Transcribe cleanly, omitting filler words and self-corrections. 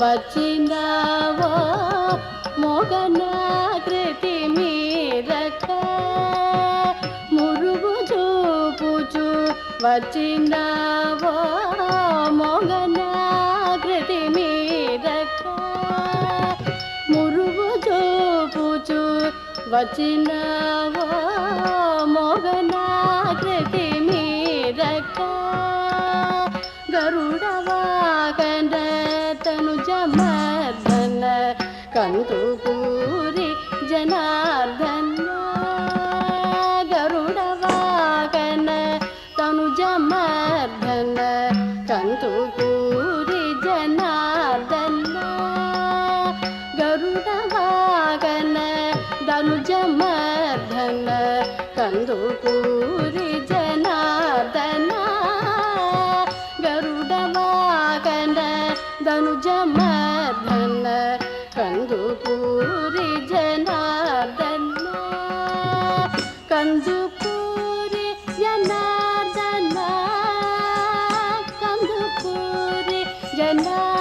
వచ్చినావో మోగనాకృతి మీరక మురుగు చూపుచు వచ్చినావో మోగనాకృతి మీరక మురుగు చూపుచు వచ్చినావో మోగనాకృతి మీరక గరుడ వాహన తనుజ మర్దన కందుకూరి జనార్దన గరుడ వాహన తనుజ మర్దన కందుకూరి జనార్దన గరుడ వాహన తనుజ మర్దన కందుకూరి జనార్దన గరుడ వాహన ధనుజ మర్దన కందుకూరి జనార్దన కందుకూరి జనార్దన కందుకూరి జనార్దన